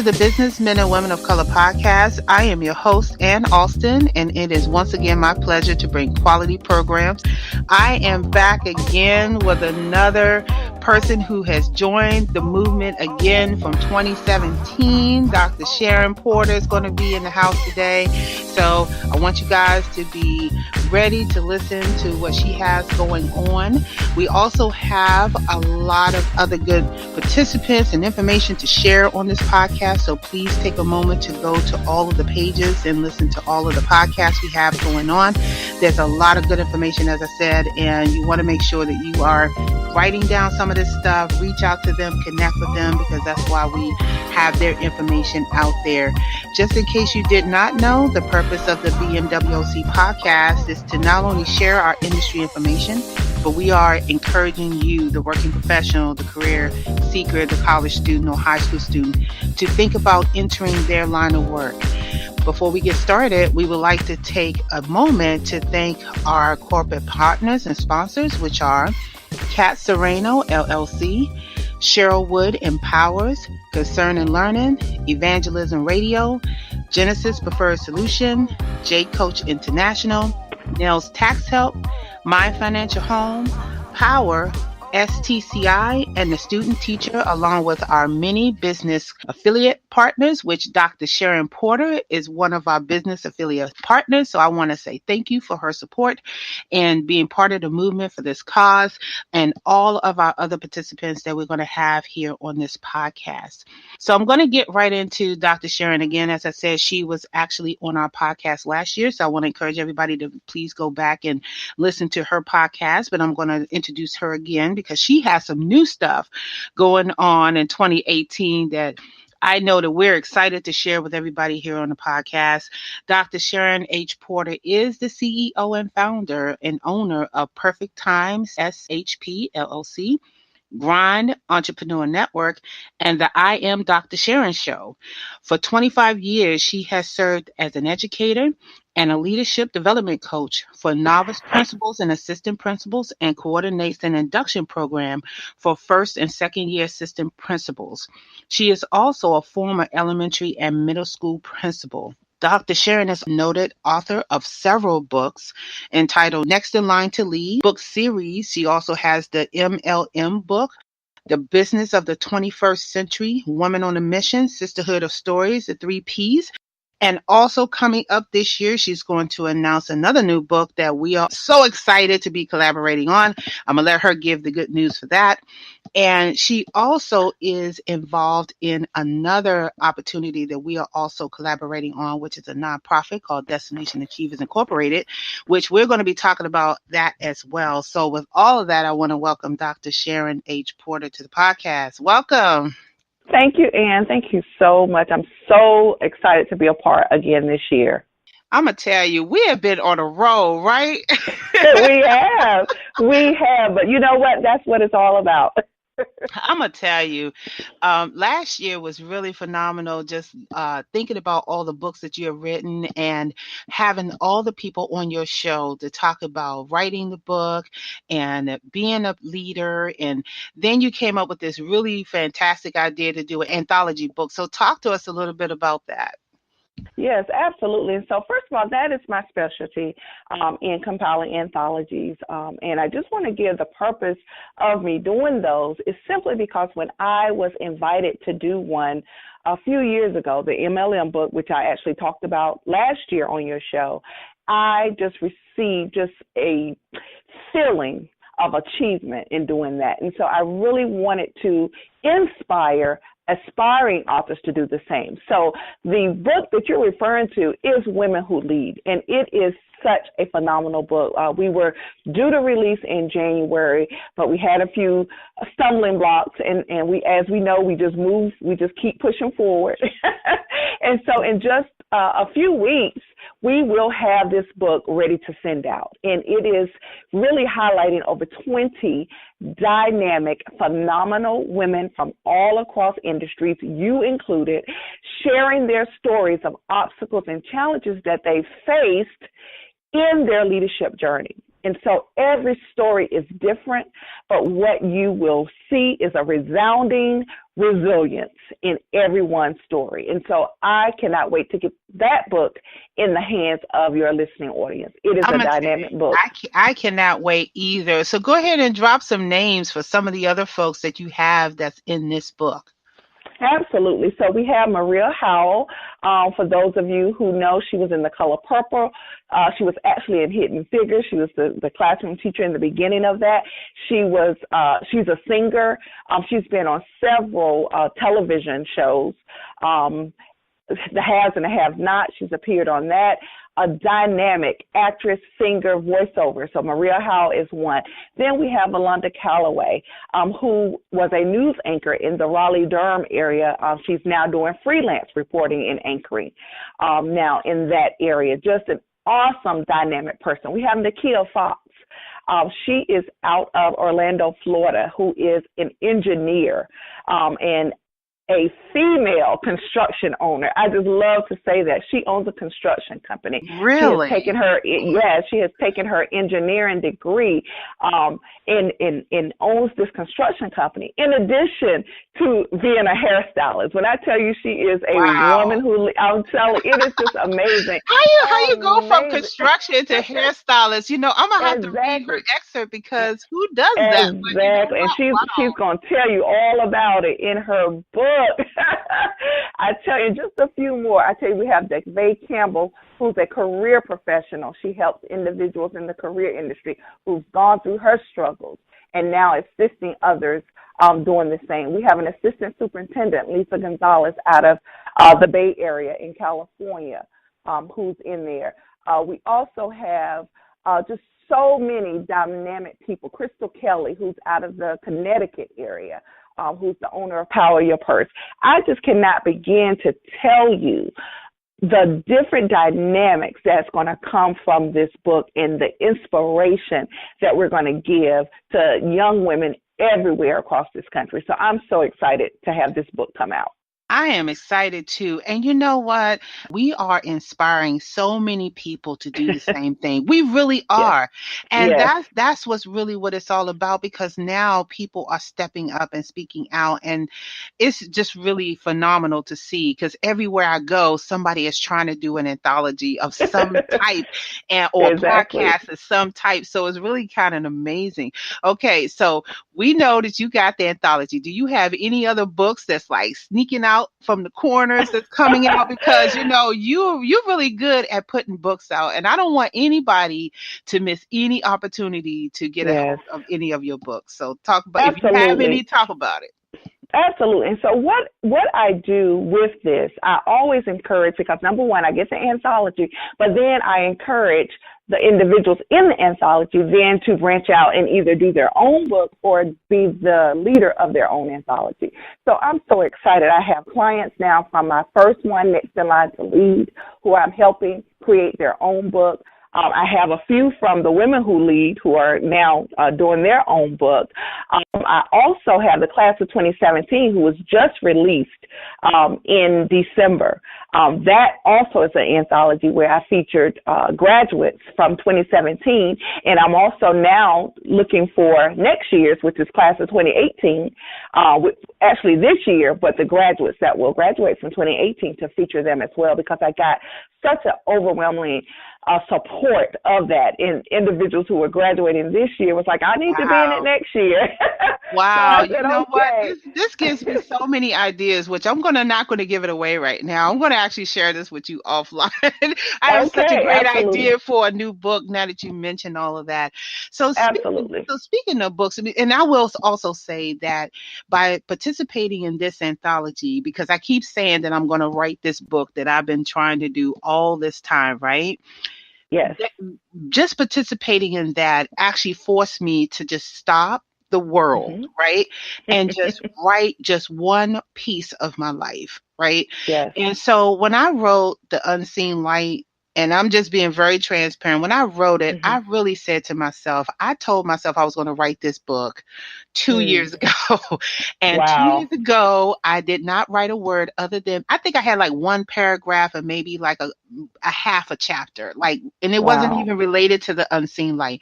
to the Businessmen and Women of Color podcast. I am your host, Ann Alston, and it is once again my pleasure to bring quality programs. I am back again with another person who has joined the movement again from 2017. Dr. Sharon Porter is going to be in the house today. So I want you guys to be ready to listen to what she has going on. We also have a lot of other good participants and information to share on this podcast. So please take a moment to go to all of the pages and listen to all of the podcasts we have going on. There's a lot of good information, as I said, and you want to make sure that you are writing down some of this stuff, reach out to them, connect with them, because that's why we have their information out there. Just in case you did not know, the purpose of the BMWOC podcast is to not only share our industry information, but we are encouraging you, the working professional, the career seeker, the college student or high school student, to think about entering their line of work. Before we get started, we would like to take a moment to thank our corporate partners and sponsors, which are Kat Serrano, LLC, Cheryl Wood Empowers, Concern and Learning, Evangelism Radio, Genesis Preferred Solution, J Coach International, Nels Tax Help, My Financial Home, Power, STCI, and the Student Teacher, along with our many business affiliate partners, which Dr. Sharon Porter is one of our business affiliate partners. So I want to say thank you for her support and being part of the movement for this cause, and all of our other participants that we're going to have here on this podcast. So I'm going to get right into Dr. Sharon again. As I said, she was actually on our podcast last year. So I want to encourage everybody to please go back and listen to her podcast, but I'm going to introduce her again because she has some new stuff going on in 2018 that I know that we're excited to share with everybody here on the podcast. Dr. Sharon H. Porter is the CEO and founder and owner of Perfect Times SHP LLC, Grind Entrepreneur Network, and the I Am Dr. Sharon Show. For 25 years, she has served as an educator and a leadership development coach for novice principals and assistant principals, and coordinates an induction program for first and second year assistant principals. She is also a former elementary and middle school principal. Dr. Sharon is a noted author of several books entitled Next in Line to Lead book series. She also has the MLM book, The Business of the 21st Century, Woman on a Mission, Sisterhood of Stories, the 3 Ps. And also coming up this year, she's going to announce another new book that we are so excited to be collaborating on. I'm going to let her give the good news for that. And she also is involved in another opportunity that we are also collaborating on, which is a nonprofit called Destination Achievers Incorporated, which we're going to be talking about that as well. So with all of that, I want to welcome Dr. Sharon H. Porter to the podcast. Welcome. Thank you, Ann. Thank you so much. I'm so excited to be a part again this year. I'm going to tell you, we have been on a roll, right? We have. But you know what? That's what it's all about. I'm going to tell you, last year was really phenomenal, just thinking about all the books that you have written and having all the people on your show to talk about writing the book and being a leader. And then you came up with this really fantastic idea to do an anthology book. So talk to us a little bit about that. Yes, absolutely. And so first of all, that is my specialty in compiling anthologies. And I just want to give the purpose of me doing those is simply because when I was invited to do one a few years ago, the MLM book, which I actually talked about last year on your show, I just received just a feeling of achievement in doing that. And so I really wanted to inspire aspiring authors to do the same. So the book that you're referring to is Women Who Lead, and it is such a phenomenal book. We were due to release in January, but we had a few stumbling blocks, and we, as we know, we just keep pushing forward. And so in just a few weeks, we will have this book ready to send out. And it is really highlighting over 20 dynamic, phenomenal women from all across industries, you included, sharing their stories of obstacles and challenges that they faced in their leadership journey. And so every story is different, but what you will see is a resounding resilience in everyone's story. And so I cannot wait to get that book in the hands of your listening audience. It is I'm a gonna tell dynamic you, book. I cannot wait either. So go ahead and drop some names for some of the other folks that you have that's in this book. Absolutely. So we have Maria Howell. For those of you who know, she was in The Color Purple. She was actually in Hidden Figures. She was the classroom teacher in the beginning of that. She's a singer. She's been on several television shows. The Haves and the Have Not. She's appeared on that. A dynamic actress, singer, voiceover. So Maria Howell is one. Then we have Melinda Calloway, who was a news anchor in the Raleigh-Durham area. She's now doing freelance reporting and anchoring now in that area. Just an awesome, dynamic person. We have Nakia Fox. She is out of Orlando, Florida, who is an engineer and a female construction owner. I just love to say that she owns a construction company. Really? She has taken her engineering degree and owns this construction company. In addition to being a hairstylist, when I tell you she is a woman who, I'm telling you, it is just amazing. How you go from construction to hairstylist? You know, I'm gonna have to read her excerpt because who does that? Exactly, and she's gonna tell you all about it in her book. I tell you, just a few more. I tell you, we have Dave Campbell, who's a career professional. She helps individuals in the career industry who've gone through her struggles and now assisting others doing the same. We have an assistant superintendent, Lisa Gonzalez, out of the Bay Area in California, who's in there. We also have just so many dynamic people. Crystal Kelly, who's out of the Connecticut area, who's the owner of Power Your Purse. I just cannot begin to tell you the different dynamics that's going to come from this book and the inspiration that we're going to give to young women everywhere across this country. So I'm so excited to have this book come out. I am excited too. And you know what? We are inspiring so many people to do the same thing. We really are. Yes. And that's what's really what it's all about, because now people are stepping up and speaking out. And it's just really phenomenal to see, because everywhere I go, somebody is trying to do an anthology of some type or podcast of some type. So it's really kind of amazing. Okay, so we know that you got the anthology. Do you have any other books that's like sneaking out from the corners that's coming out? Because you know you're really good at putting books out, and I don't want anybody to miss any opportunity to get a hold of any of your books. So talk about if you have any, talk about it. Absolutely. And so what I do with this, I always encourage, because number one, I get the anthology, but then I encourage the individuals in the anthology then to branch out and either do their own book or be the leader of their own anthology. So I'm so excited. I have clients now from my first one, Next in Line to Lead, who I'm helping create their own book. I have a few from the Women Who Lead who are now doing their own book. I also have the class of 2017 who was just released in December. That also is an anthology where I featured graduates from 2017, and I'm also now looking for next year's, which is class of 2018, actually this year, but the graduates that will graduate from 2018 to feature them as well, because I got such an overwhelming support of that. And individuals who were graduating this year was like, I need to be in it next year. Wow. So said, you know what? This gives me so many ideas, which I'm not going to give it away right now. I'm going to actually share this with you offline. I have such a great idea for a new book now that you mentioned all of that. So speaking of books, and I will also say that by participating in this anthology, because I keep saying that I'm going to write this book that I've been trying to do all this time, right? Yes. Just participating in that actually forced me to just stop the world, right? And just write just one piece of my life, right? Yes. And so when I wrote The Unseen Light, and I'm just being very transparent, when I wrote it, I really said to myself, I told myself I was going to write this book 2 years ago. And 2 years ago, I did not write a word other than, I think I had like one paragraph and maybe like a half a chapter, like, and it wasn't Wow. even related to the unseen light.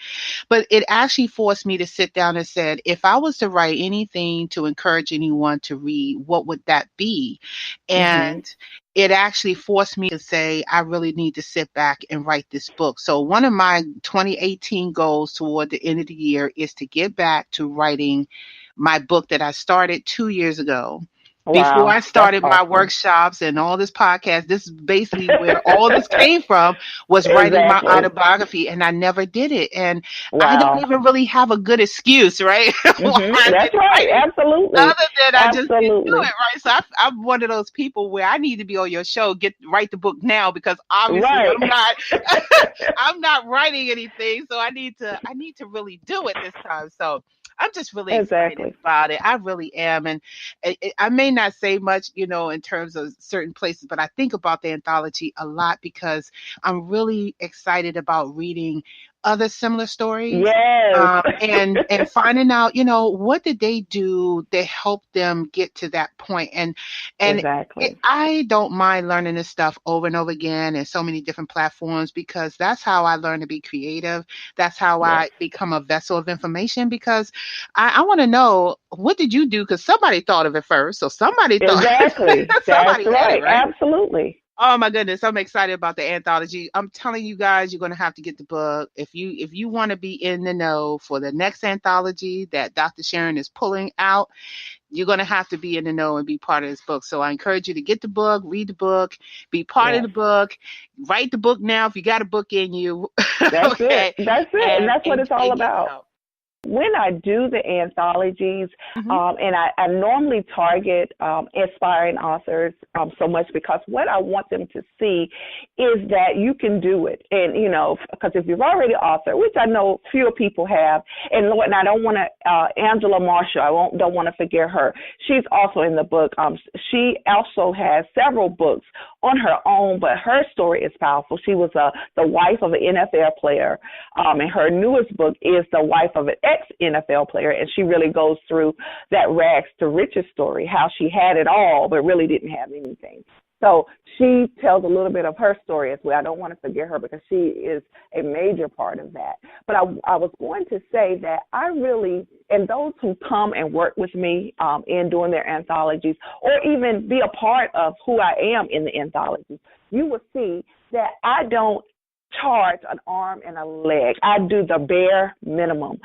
But it actually forced me to sit down and said, if I was to write anything to encourage anyone to read, what would that be? Mhm. And it actually forced me to say, I really need to sit back and write this book. So one of my 2018 goals toward the end of the year is to get back to writing my book that I started 2 years ago. Before Wow. I That's started my awesome. workshops and all this podcast, this is basically where all this came from, was writing my Exactly. autobiography, and I never did it. And I don't Wow. even really have a good excuse, right? Why I That's didn't right. write it, Absolutely. other than I just didn't do it, Absolutely. right? So I'm one of those people where I need to be on your show, write the book now, because obviously Right. I'm not I'm not writing anything, so I need to really do it this time. So I'm just really excited Exactly. about it. I really am, and I may not say much, in terms of certain places, but I think about the anthology a lot because I'm really excited about reading other similar stories, Yes. and finding out, what did they do that helped them get to that point. And Exactly. I don't mind learning this stuff over and over again and so many different platforms, because that's how I learn to be creative. That's how Yes. I become a vessel of information, because I want to know, what did you do? Because somebody thought of it first. So somebody thought, Exactly. That's somebody had it, right. right? Absolutely. Oh my goodness, I'm excited about the anthology. I'm telling you guys, you're gonna have to get the book if you want to be in the know for the next anthology that Dr. Sharon is pulling out. You're gonna have to be in the know and be part of this book. So I encourage you to get the book, read the book, be part of Yes. the book, write the book now if you got a book in you, That's it. okay, That's it. And that's what it's all and get it about. out. When I do the anthologies, Hmm. and I normally target aspiring authors so much because what I want them to see is that you can do it. And, because if you've already authored, which I know fewer people have, and Lord, and I don't want to, Angela Marshall, don't want to forget her. She's also in the book. She also has several books on her own, but her story is powerful. She was the wife of an NFL player, and her newest book is the wife of an ex-NFL player, and she really goes through that rags to riches story, how she had it all but really didn't have anything. So she tells a little bit of her story as well. I don't want to forget her because she is a major part of that. But I was going to say that I really, and those who come and work with me in doing their anthologies, or even be a part of who I am in the anthologies, you will see that I don't charge an arm and a leg. I do the bare minimum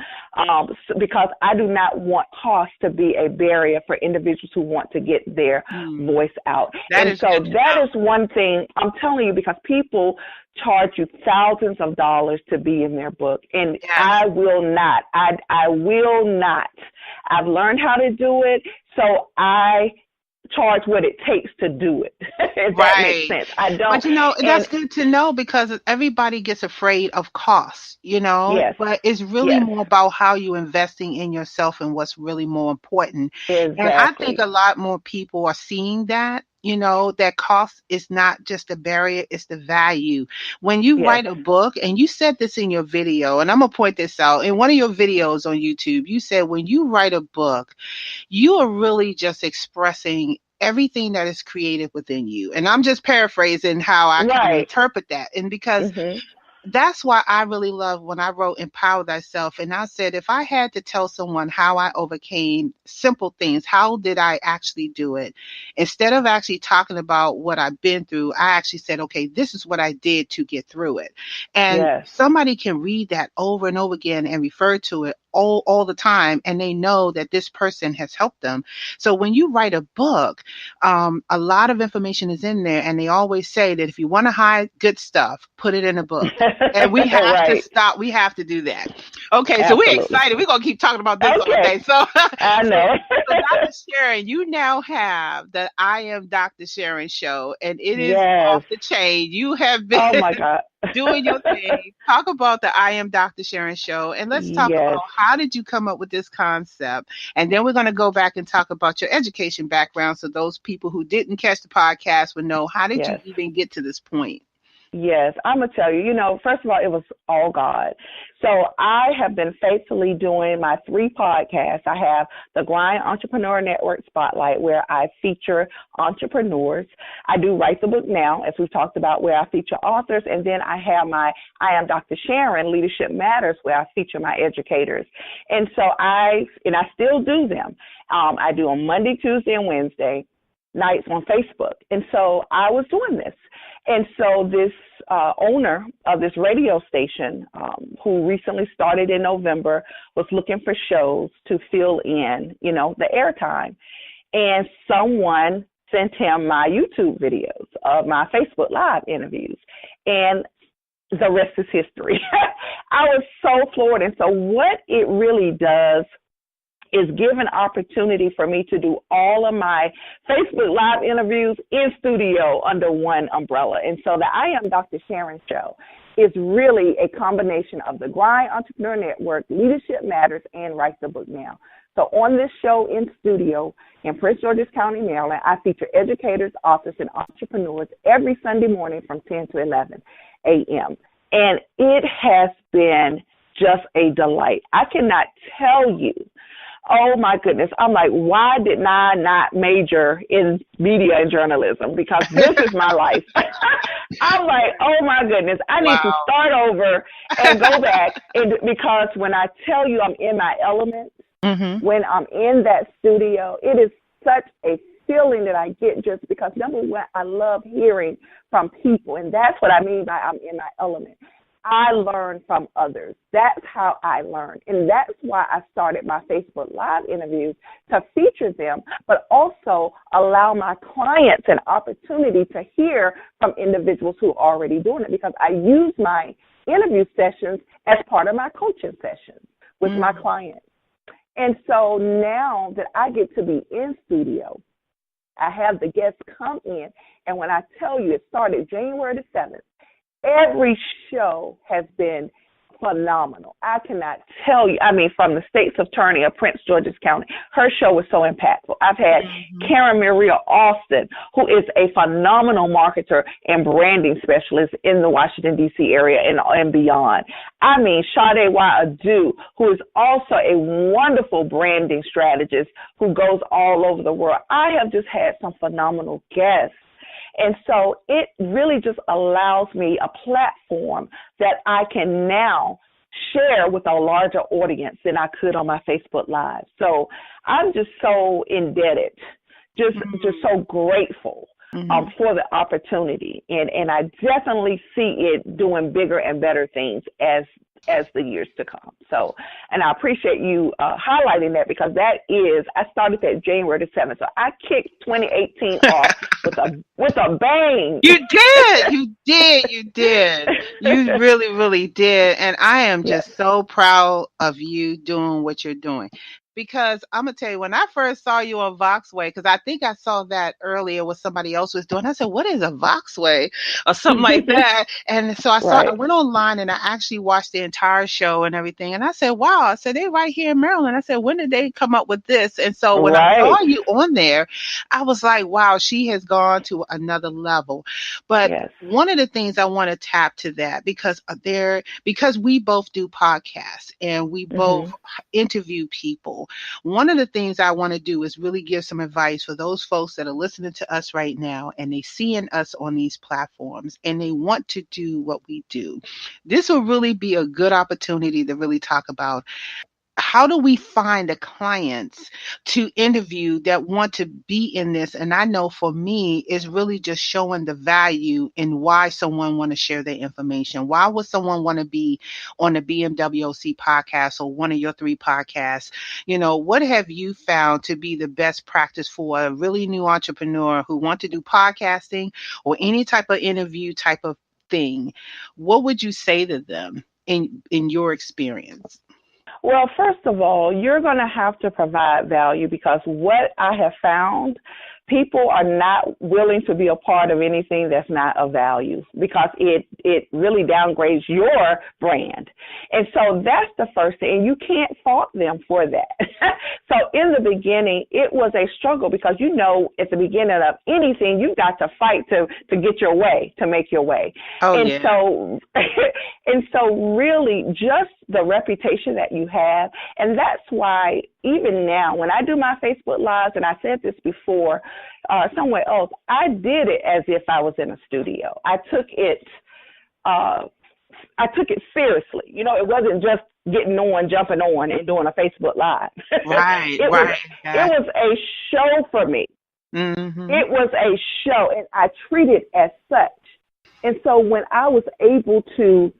because I do not want cost to be a barrier for individuals who want to get their voice out. That And is so good to that know. is one thing I'm telling you, because people charge you thousands of dollars to be in their book, and Yes. I will not. I will not. I've learned how to do it, so I charge what it takes to do it. If that makes Right. sense. I don't. But And that's good to know, because everybody gets afraid of costs, yes, but it's really yes, more about how you're investing in yourself and what's really more important. And I think a exactly. lot more people are seeing that, that cost is not just a barrier, it's the value. When you Yes. write a book, and you said this in your video, and I'm going to point this out, in one of your videos on YouTube, you said when you write a book, you are really just expressing everything that is creative within you. And I'm just paraphrasing how I kind of Right. interpret that. And because Mhm. that's why I really love when I wrote Empower Thyself. And I said, if I had to tell someone how I overcame simple things, how did I actually do it? Instead of actually talking about what I've been through, I actually said, okay, this is what I did to get through it. And Yes. somebody can read that over and over again and refer to it all the time, and they know that this person has helped them. So when you write a book, a lot of information is in there, and they always say that if you want to hide good stuff, put it in a book. And we have to Right. stop. We have to do that. Okay, so we're Absolutely. excited. We're gonna keep talking about this all Okay. day. So, I so, know. so Dr. Sharon, you now have the I Am Dr. Sharon show, and it is Yes. off the chain. You have been Oh my God. doing your thing. Talk about the I Am Dr. Sharon show, and let's talk Yes. about how did you come up with this concept, and then we're going to go back and talk about your education background, so those people who didn't catch the podcast would know, how did you Yes. even get to this point? Yes, I'm gonna tell you. First of all, it was all God. So I have been faithfully doing my 3 podcasts. I have the Grind Entrepreneur Network Spotlight, where I feature entrepreneurs. I do Write the Book Now, as we've talked about, where I feature authors, and then I have my I Am Dr. Sharon Leadership Matters, where I feature my educators. And so I still do them. I do on Monday, Tuesday, and Wednesday nights on Facebook. And so I was doing this. And so this owner of this radio station, who recently started in November, was looking for shows to fill in, the airtime. And someone sent him my YouTube videos of my Facebook Live interviews. And the rest is history. I was so floored. And so what it really does is give an opportunity for me to do all of my Facebook Live interviews in studio under one umbrella. And so the I Am Dr. Sharon show is really a combination of the Grind Entrepreneur Network, Leadership Matters, and Write the Book Now. So on this show in studio in Prince George's County, Maryland, I feature educators, authors, and entrepreneurs every Sunday morning from 10 to 11 a.m. And it has been just a delight. I cannot tell you. Oh, my goodness. I'm like, why did I not major in media and journalism? Because this is my life. I'm like, oh, my goodness. I need to start over and go back. Because when I tell you I'm in my element, when I'm in that studio, it is such a feeling that I get just because, number one, I love hearing from people. And that's what I mean by I'm in my element. I learn from others. That's how I learn. And that's why I started my Facebook Live interviews, to feature them, but also allow my clients an opportunity to hear from individuals who are already doing it, because I use my interview sessions as part of my coaching sessions with my clients. And so now that I get to be in studio, I have the guests come in, and when I tell you it started January the 7th, every show has been phenomenal. I cannot tell you. I mean, from the State's Attorney of Prince George's County, her show was so impactful. I've had Karen Maria Austin, who is a phenomenal marketer and branding specialist in the Washington, D.C. area and beyond. I mean, Sade Adu, who is also a wonderful branding strategist who goes all over the world. I have just had some phenomenal guests. And so it really just allows me a platform that I can now share with a larger audience than I could on my Facebook Live. So I'm just so indebted, just so grateful for the opportunity. And I definitely see it doing bigger and better things as the years to come. So, and I appreciate you highlighting that, because I started that January the 7th. So I kicked 2018 off with a bang. You did. You really, really did. And I am just so proud of you doing what you're doing. Because I'm going to tell you, when I first saw you on Voxway, because I think I saw that earlier what somebody else was doing, I said, what is a Voxway or something like that? And so I went online and I actually watched the entire show and everything. And I said, wow, I said, they're right here in Maryland. I said, when did they come up with this? And so when I saw you on there, I was like, wow, she has gone to another level. But one of the things I want to tap to that, because we both do podcasts and we both interview people. One of the things I want to do is really give some advice for those folks that are listening to us right now and they seeing us on these platforms and they want to do what we do. This will really be a good opportunity to really talk about how do we find the clients to interview that want to be in this? And I know for me, it's really just showing the value in why someone want to share their information. Why would someone want to be on the BMWOC podcast or one of your 3 podcasts? What have you found to be the best practice for a really new entrepreneur who want to do podcasting or any type of interview type of thing? What would you say to them in your experience? Well, first of all, you're going to have to provide value, because what I have found people are not willing to be a part of anything that's not of value because it really downgrades your brand. And so that's the first thing. And you can't fault them for that. So in the beginning, it was a struggle because, at the beginning of anything, you've got to fight to get your way, to make your way. Oh, and yeah. so really just the reputation that you have. And that's why even now when I do my Facebook Lives, and I said this before somewhere else, I did it as if I was in a studio. I took it seriously. It wasn't just getting on, jumping on, and doing a Facebook Live. Right, it right. was a show for me. Mm-hmm. It was a show, and I treat it as such. And so when I was able to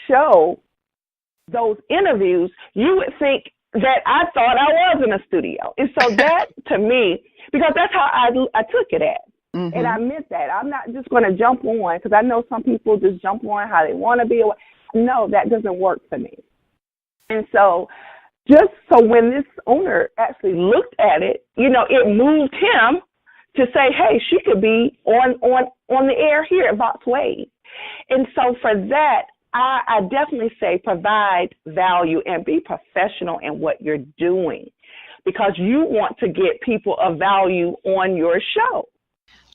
show those interviews, you would think that I thought I was in a studio. And so that, to me, because that's how I took it as. Mm-hmm. And I meant that. I'm not just going to jump on, because I know some people just jump on how they want to be. No, that doesn't work for me. And so just so when this owner actually looked at it, it moved him to say, hey, she could be on the air here at Vox Wave. And so for that, I definitely say provide value and be professional in what you're doing, because you want to get people of value on your show.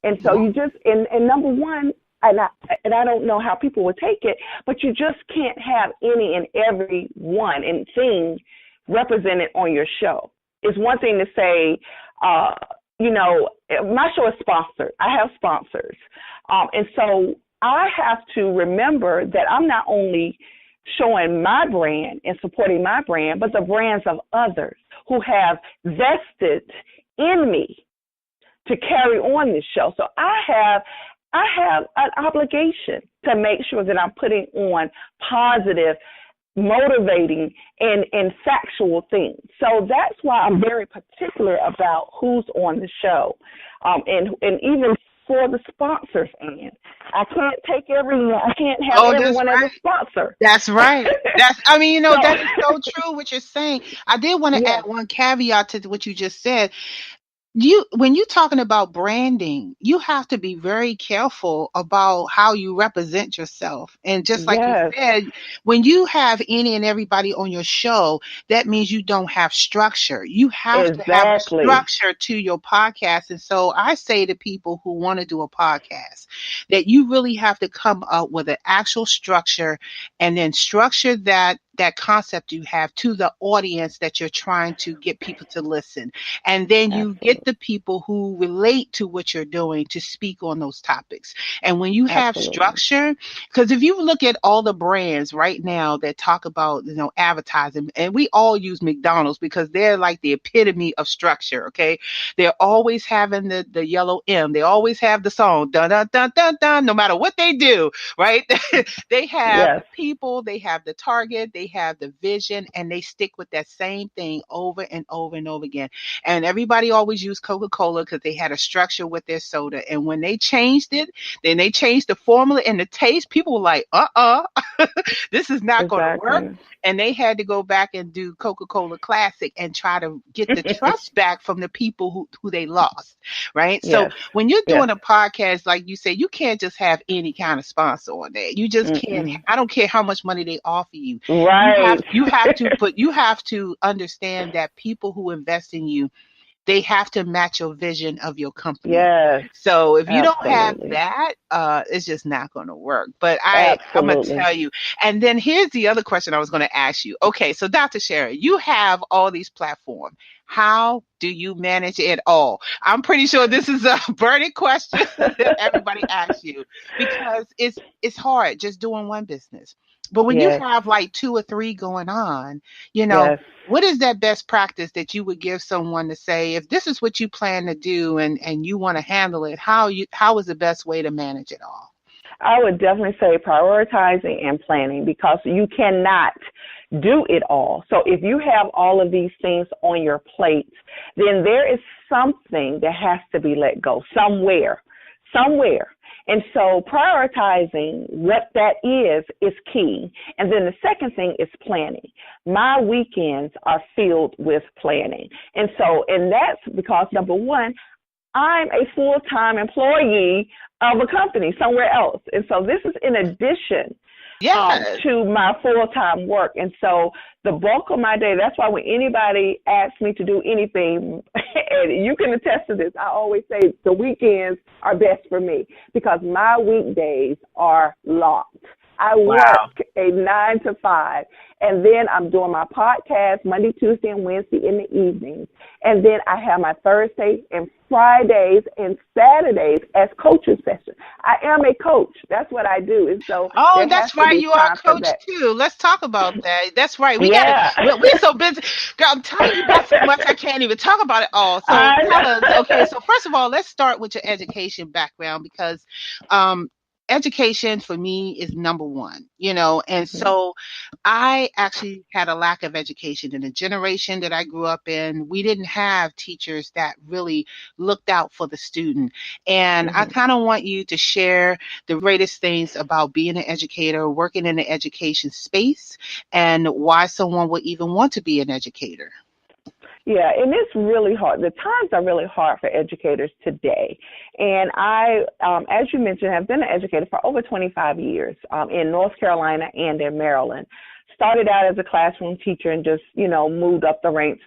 And so you just, and number one, and I don't know how people would take it, but you just can't have any and every one and thing represented on your show. It's one thing to say, my show is sponsored. I have sponsors. And so I have to remember that I'm not only showing my brand and supporting my brand, but the brands of others who have vested in me to carry on this show. So I have an obligation to make sure that I'm putting on positive, motivating, and factual things. So that's why I'm very particular about who's on the show. And even for the sponsors, and I can't take everyone. I can't have everyone as a sponsor. That's right. That is so true what you're saying. I did want to add one caveat to what you just said. When you're talking about branding, you have to be very careful about how you represent yourself. And just like you said, when you have any and everybody on your show, that means you don't have structure. You have to have a structure to your podcast. And so I say to people who want to do a podcast that you really have to come up with an actual structure, and then structure that concept you have to the audience that you're trying to get people to listen. And then you get the people who relate to what you're doing to speak on those topics. And when you have structure, because if you look at all the brands right now that talk about, advertising, and we all use McDonald's because they're like the epitome of structure. Okay. They're always having the yellow M. They always have the song, dun, dun, dun, dun, dun, no matter what they do, right? They have the people, they have the target, they have the vision, and they stick with that same thing over and over and over again. And everybody always used Coca-Cola because they had a structure with their soda. And when they changed it, then they changed the formula and the taste. People were like, this is not going to work. And they had to go back and do Coca-Cola Classic and try to get the trust back from the people who they lost, right? Yes. So when you're doing a podcast, like you said, you can't just have any kind of sponsor on there. You just can't. I don't care how much money they offer you. Right. You have to understand that people who invest in you, they have to match your vision of your company. Yes. So if you don't have that, it's just not going to work. But I'm going to tell you. And then here's the other question I was going to ask you. Okay, so Dr. Sharon, you have all these platforms. How do you manage it all? I'm pretty sure this is a burning question that everybody asks you, because it's hard just doing one business. But when you have like 2 or 3 going on, what is that best practice that you would give someone to say, if this is what you plan to do and you want to handle it, how is the best way to manage it all? I would definitely say prioritizing and planning, because you cannot do it all. So if you have all of these things on your plate, then there is something that has to be let go somewhere. And so prioritizing what that is key. And then the second thing is planning. My weekends are filled with planning. And that's because, number one, I'm a full-time employee of a company somewhere else. And so this is in addition Yes. to my full-time work. And so the bulk of my day, that's why when anybody asks me to do anything, and you can attest to this, I always say the weekends are best for me because my weekdays are locked. I Wow. work a 9 to 5, and then I'm doing my podcast Monday, Tuesday, and Wednesday in the evenings. And then I have my Thursday and Fridays and Saturdays as coaching sessions. I am a coach. That's what I do. And so Oh, there has that's to right. be You are time a for coach that. too. Let's talk about that. That's right. We got to, Yeah. we're so busy. Girl, I'm telling you about so much. I can't even talk about it all. So I tell us, okay, know. so first of all, let's start with your education background because um, education for me is number one, and Mhm. so I actually had a lack of education in the generation that I grew up in. We didn't have teachers that really looked out for the student. And I Mhm. kind of want you to share the greatest things about being an educator, working in the education space, and why someone would even want to be an educator. Yeah, and it's really hard. The times are really hard for educators today. And I, as you mentioned, have been an educator for over 25 years in North Carolina and in Maryland. Started out as a classroom teacher and just, moved up the ranks,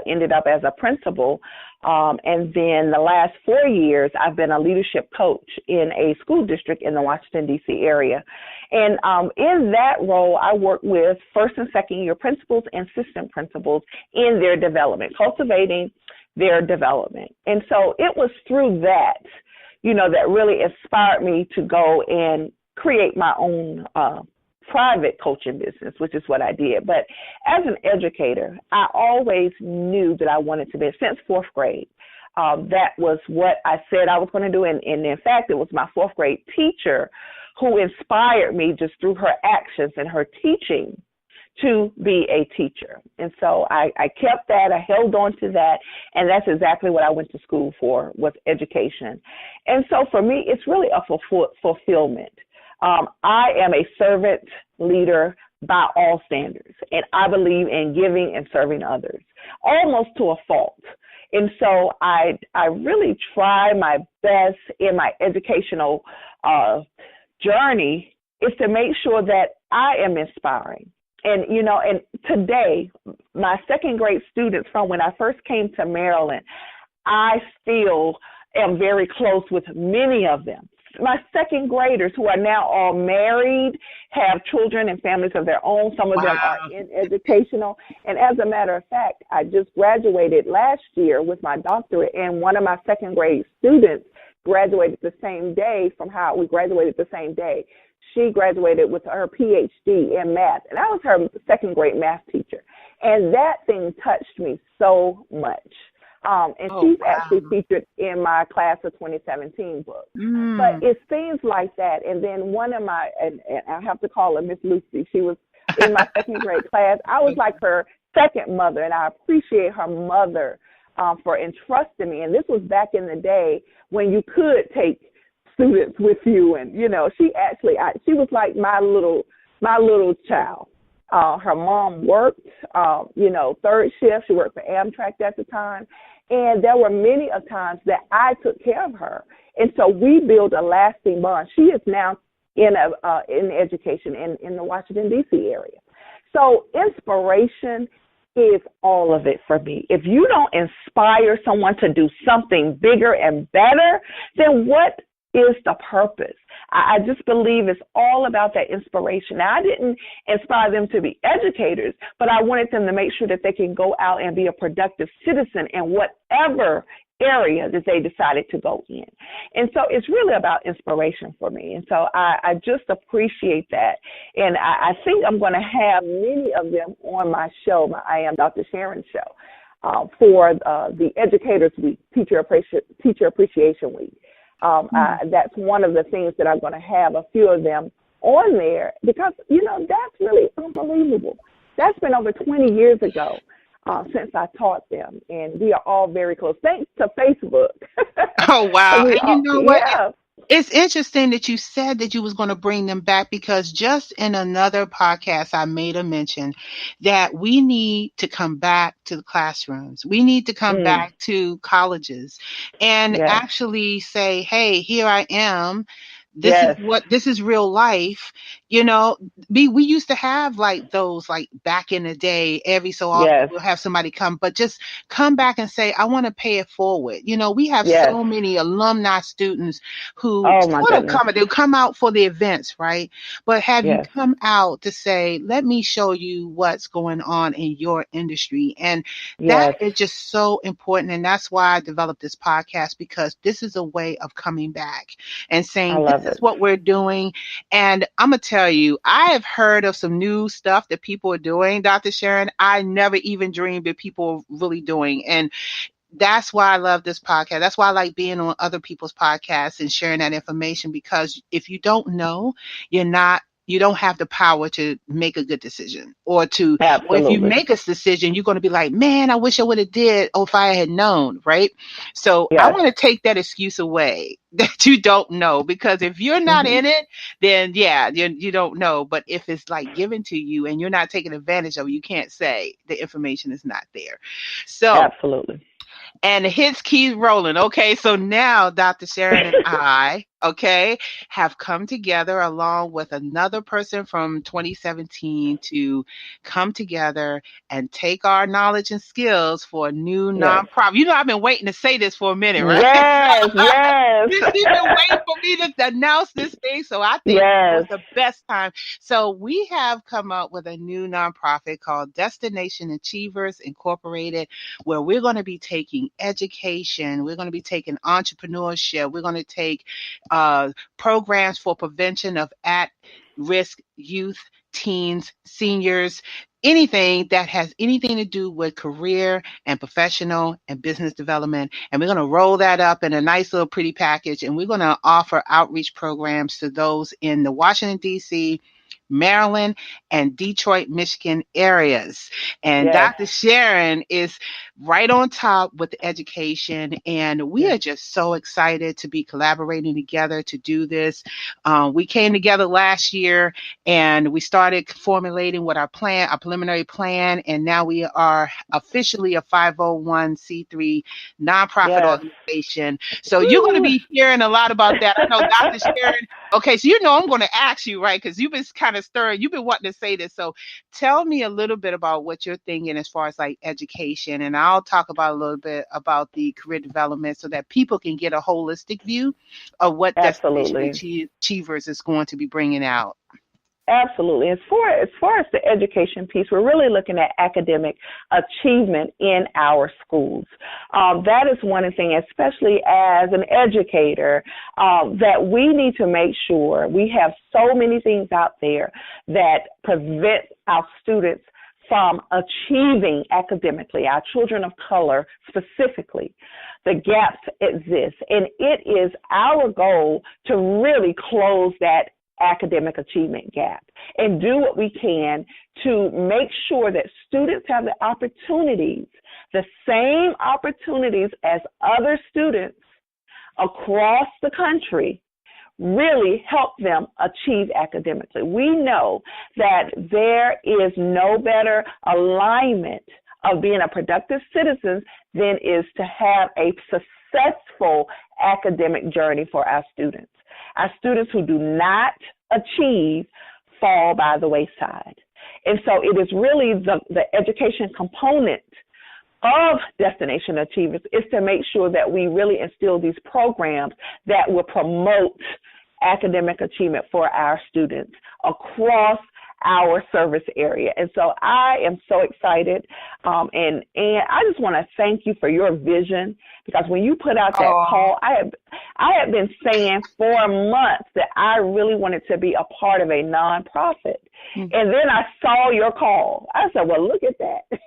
ended up as a principal. And then the last 4 years, I've been a leadership coach in a school district in the Washington, D.C. area. And in that role, I work with first and second year principals and assistant principals in their development, cultivating their development. And so it was through that, that really inspired me to go and create my own private coaching business, which is what I did. But as an educator, I always knew that I wanted to be, since fourth grade. That was what I said I was going to do. And in fact, it was my fourth grade teacher who inspired me just through her actions and her teaching to be a teacher. And so I kept that, I held on to that, and that's exactly what I went to school for, was education. And so for me, it's really a fulfillment. I am a servant leader by all standards, and I believe in giving and serving others, almost to a fault. And so I really try my best in my educational journey is to make sure that I am inspiring. And, and today, my second grade students from when I first came to Maryland, I still am very close with many of them. My second graders who are now all married, have children and families of their own. Some of them are Wow. in educational. And as a matter of fact, I just graduated last year with my doctorate, and one of my second grade students graduated the same day from Howard. We graduated the same day. She graduated with her PhD in math, and I was her second grade math teacher. And that thing touched me so much. And Oh, she's actually wow. featured in my class of 2017 book. But Mm. it's things like that. And then one of my, and I have to call her Miss Lucy, she was in my second grade class. I was like her second mother, and I appreciate her mother for entrusting me. And this was back in the day when you could take students with you. And, she was like my little child. Her mom worked, third shift. She worked for Amtrak at the time. And there were many of times that I took care of her. And so we built a lasting bond. She is now in education in the Washington, D.C. area. So inspiration is all of it for me. If you don't inspire someone to do something bigger and better, then what is the purpose? I just believe it's all about that inspiration. Now, I didn't inspire them to be educators, but I wanted them to make sure that they can go out and be a productive citizen in whatever area that they decided to go in. And so it's really about inspiration for me. And so I just appreciate that. And I think I'm going to have many of them on my show, my I Am Dr. Sharon show, for the Educators Week, Teacher Appreciation Week. That's one of the things that I'm going to have a few of them on there because, that's really unbelievable. That's been over 20 years ago since I taught them, and we are all very close. Thanks to Facebook. Oh, wow. we And you are, know what? yeah. It's interesting that you said that you was going to bring them back because just in another podcast I made a mention that we need to come back to the classrooms. We need to come Mm, back to colleges and yes, actually say, "Hey, here I am. yes, This is real life." You know, we used to have like those like back in the day, every so often yes, we'll have somebody come, but just come back and say, "I want to pay it forward." You know, we have yes. so many alumni students who Oh my sort of goodness. they'll come out for the events, right? But have you Yes, come out to say, let me show you what's going on in your industry? And that yes. is just so important. And that's why I developed this podcast, because this is a way of coming back and I saying, love this is it. what we're doing. And I'm going to tell you, I have heard of some new stuff that people are doing, Dr. Sharon. I never even dreamed that people are really doing. And that's why I love this podcast. That's why I like being on other people's podcasts and sharing that information, because if you don't know, you don't have the power to make a good decision, or if you Absolutely. make a decision, you're going to be like, man, I wish I would have did, or if I had known, right? So I Yes. want to take that excuse away that you don't know, because if you're not Hmm. in it, then yeah, you don't know. But if it's like given to you and you're not taking advantage of it, you can't say the information is not there. So Absolutely. and the hits keep rolling. Okay, so now Dr. Sharon and I, okay, have come together along with another person from 2017 to come together and take our knowledge and skills for a new Yes. nonprofit. You know, I've been waiting to say this for a minute, right? Yes. Yes. You've been waiting for me to announce this thing, so I think it was Yes. the best time. So we have come up with a new nonprofit called Destination Achievers Incorporated, where we're going to be taking education, we're going to be taking entrepreneurship, we're going to take programs for prevention of at risk youth, teens, seniors, anything that has anything to do with career and professional and business development. And we're going to roll that up in a nice little pretty package. And we're going to offer outreach programs to those in the Washington, D.C., Maryland, and Detroit, Michigan areas. And Yes. Dr. Sharon is right on top with the education. And we Yes. are just so excited to be collaborating together to do this. We came together last year and we started formulating what our preliminary plan. And now we are officially a 501c3 nonprofit Yes. organization. So you're going to Woo. be hearing a lot about that. I know Dr. Sharon. Okay, so you know I'm going to ask you, right? Because you've been kind of stirring. You've been wanting to say this. So tell me a little bit about what you're thinking as far as like education, and I'll talk about a little bit about the career development so that people can get a holistic view of what Destination Absolutely. Achievers is going to be bringing out. Absolutely. As far as the education piece, we're really looking at academic achievement in our schools. That is one thing, especially as an educator, that we need to make sure we have so many things out there that prevent our students from achieving academically, our children of color specifically. The gaps exist, and it is our goal to really close that academic achievement gap and do what we can to make sure that students have the same opportunities as other students across the country, really help them achieve academically. We know that there is no better alignment of being a productive citizen than is to have a successful academic journey for our students. Our students who do not achieve fall by the wayside. And so it is really the education component of Destination Achievers is to make sure that we really instill these programs that will promote academic achievement for our students across our service area. And so I am so excited. And I just want to thank you for your vision, because when you put out that Oh, call, I have been saying for months that I really wanted to be a part of a nonprofit. And then I saw your call. I said, well, look at that.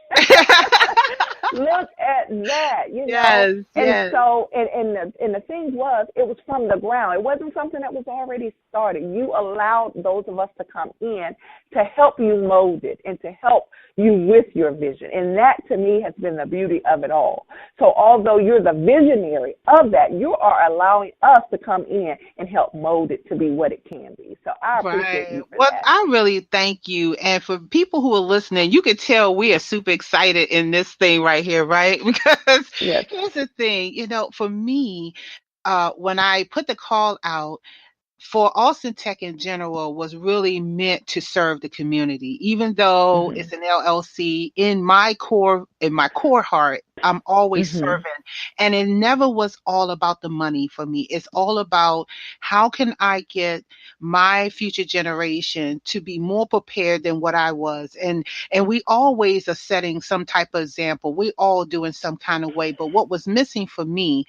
Look at that, you know. yes, And yes. so, and the thing was, it was from the ground. It wasn't something that was already started. You allowed those of us to come in to help you mold it and to help you with your vision. And that, to me, has been the beauty of it all. So although you're the visionary of that, you are allowing us to come in and help mold it to be what it can be. So I appreciate Right. you for Well, that. I really thank you. And for people who are listening, you can tell we are super excited in this thing right here, right? Because Yes. here's the thing, for me, when I put the call out, for Austin Tech in general was really meant to serve the community. Even though Mhm. it's an LLC, in my core heart, I'm always Mhm. serving. And it never was all about the money for me. It's all about how can I get my future generation to be more prepared than what I was. And we always are setting some type of example. We all do in some kind of way. But what was missing for me,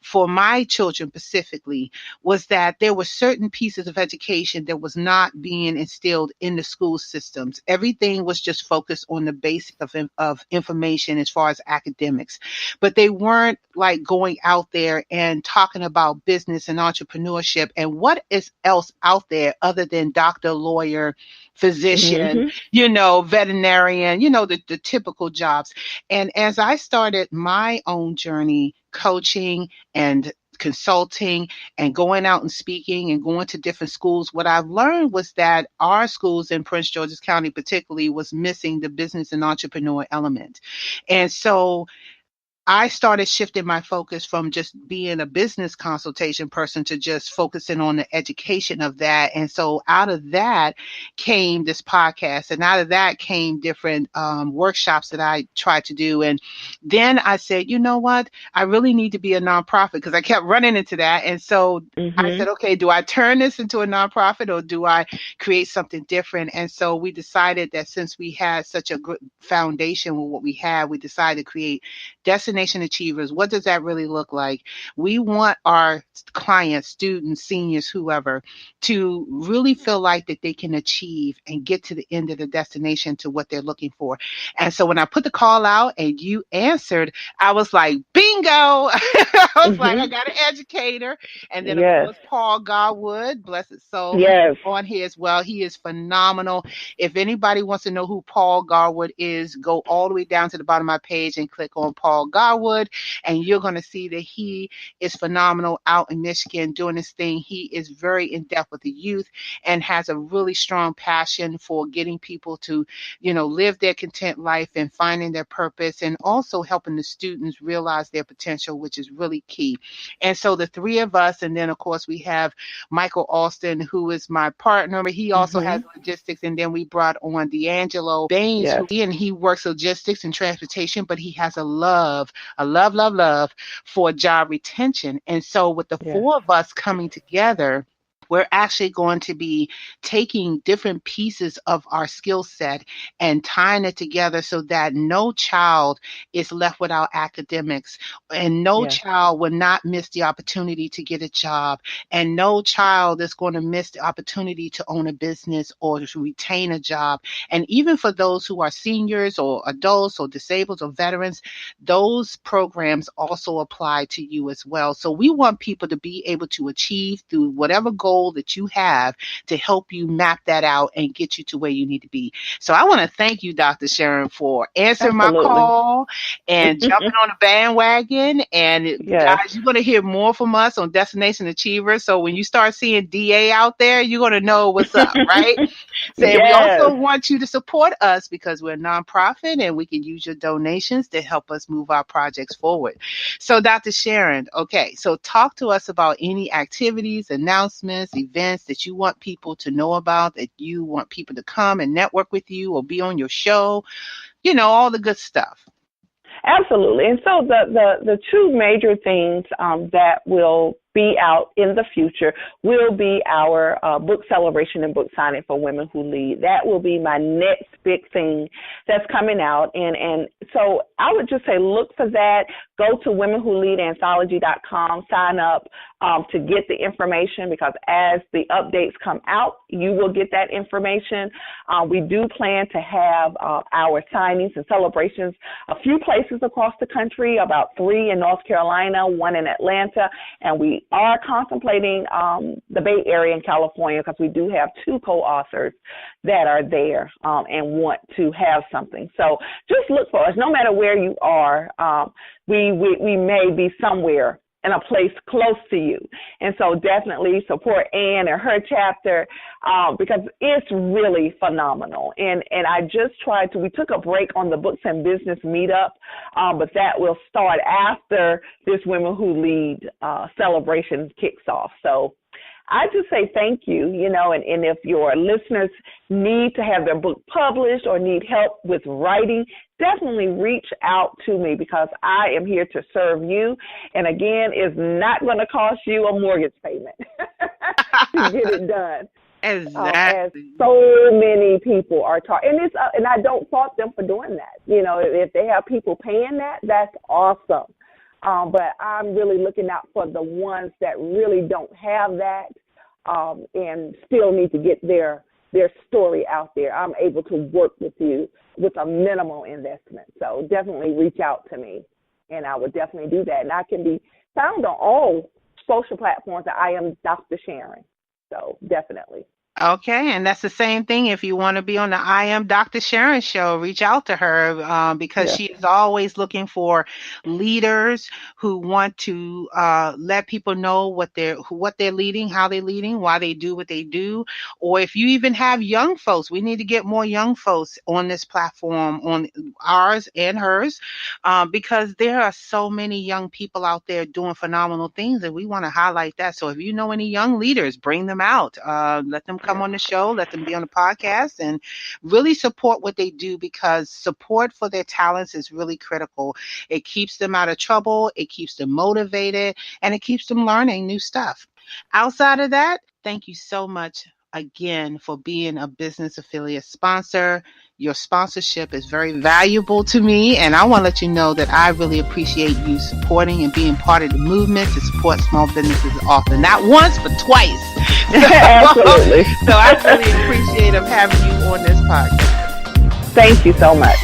for my children specifically, was that there were certain pieces of education that was not being instilled in the school systems. Everything was just focused on the basic of information as far as academics, but they weren't like going out there and talking about business and entrepreneurship and what is else out there other than doctor, lawyer, physician, Mhm. veterinarian, the typical jobs. And as I started my own journey coaching and consulting and going out and speaking and going to different schools, what I've learned was that our schools in Prince George's County particularly was missing the business and entrepreneur element. And so I started shifting my focus from just being a business consultation person to just focusing on the education of that. And so out of that came this podcast, and out of that came different workshops that I tried to do. And then I said, you know what? I really need to be a nonprofit because I kept running into that. And so I said, Mhm. okay, do I turn this into a nonprofit or do I create something different? And so we decided that since we had such a good foundation with what we had, we decided to create Destination Achievers. What does that really look like? We want our clients, students, seniors, whoever, to really feel like that they can achieve and get to the end of the destination to what they're looking for. And so when I put the call out and you answered, I was like, bingo. I was like, I Mhm. got an educator. And then, of Yes. course, Paul Garwood, bless his soul, he is Yes. on here as well. He is phenomenal. If anybody wants to know who Paul Garwood is, go all the way down to the bottom of my page and click on Paul Garwood, and you're going to see that he is phenomenal out in Michigan doing his thing. He is very in depth with the youth and has a really strong passion for getting people to, live their content life and finding their purpose, and also helping the students realize their potential, which is really key. And so the three of us, and then of course we have Michael Alston, who is my partner, but he also has Mhm. logistics. And then we brought on D'Angelo Baines, Yes. and he works logistics and transportation, but he has a love for job retention. And so with the Yes. four of us coming together, we're actually going to be taking different pieces of our skill set and tying it together so that no child is left without academics, and no Yes. child will not miss the opportunity to get a job, and no child is going to miss the opportunity to own a business or to retain a job. And even for those who are seniors or adults or disabled or veterans, those programs also apply to you as well. So we want people to be able to achieve through whatever goal that you have to help you map that out and get you to where you need to be. So I want to thank you, Dr. Sharon, for answering my Absolutely. call and jumping on the bandwagon. And Yes. guys, you're going to hear more from us on Destination Achievers. So when you start seeing DA out there, you're going to know what's up, right? Saying we Yes. also want you to support us because we're a nonprofit and we can use your donations to help us move our projects forward. So, Dr. Sharon, okay, so talk to us about any activities, announcements, events that you want people to know about, that you want people to come and network with you or be on your show, all the good stuff. Absolutely. And so the two major things that will be out in the future will be our book celebration and book signing for Women Who Lead. That will be my next big thing that's coming out. And so I would just say look for that. Go to womenwholeadanthology.com, sign up to get the information, because as the updates come out, you will get that information. We do plan to have our signings and celebrations a few places across the country, about 3 in North Carolina, 1 in Atlanta, and we are contemplating the Bay Area in California, because we do have 2 co-authors that are there and want to have something. So just look for us. No matter where you are, we may be somewhere in a place close to you. And so definitely support Ann and her chapter because it's really phenomenal. And I just we took a break on the Books and Business meetup, but that will start after this Women Who Lead celebration kicks off. So I just say thank you, and if your listeners need to have their book published or need help with writing, definitely reach out to me, because I am here to serve you. And again, it's not going to cost you a mortgage payment to get it done. Exactly. As so many people are and I don't fault them for doing that. If they have people paying that, that's awesome. But I'm really looking out for the ones that really don't have that and still need to get their story out there. I'm able to work with you with a minimal investment. So definitely reach out to me, and I would definitely do that. And I can be found on all social platforms that I am Dr. Sharon. So definitely. Okay, and that's the same thing. If you want to be on the I Am Dr. Sharon show, reach out to her because she is always looking for leaders who want to let people know what they're leading, how they're leading, why they do what they do. Or if you even have young folks, we need to get more young folks on this platform, on ours and hers, because there are so many young people out there doing phenomenal things, and we want to highlight that. So if you know any young leaders, bring them out. Let them come on the show, let them be on the podcast, and really support what they do, because support for their talents is really critical. It keeps them out of trouble, it keeps them motivated, and it keeps them learning new stuff. Outside of that, thank you so much again for being a business affiliate sponsor. Your sponsorship is very valuable to me, and I want to let you know that I really appreciate you supporting and being part of the movement to support small businesses often. Not once, but twice. Absolutely. So I really appreciate having you on this podcast. Thank you so much.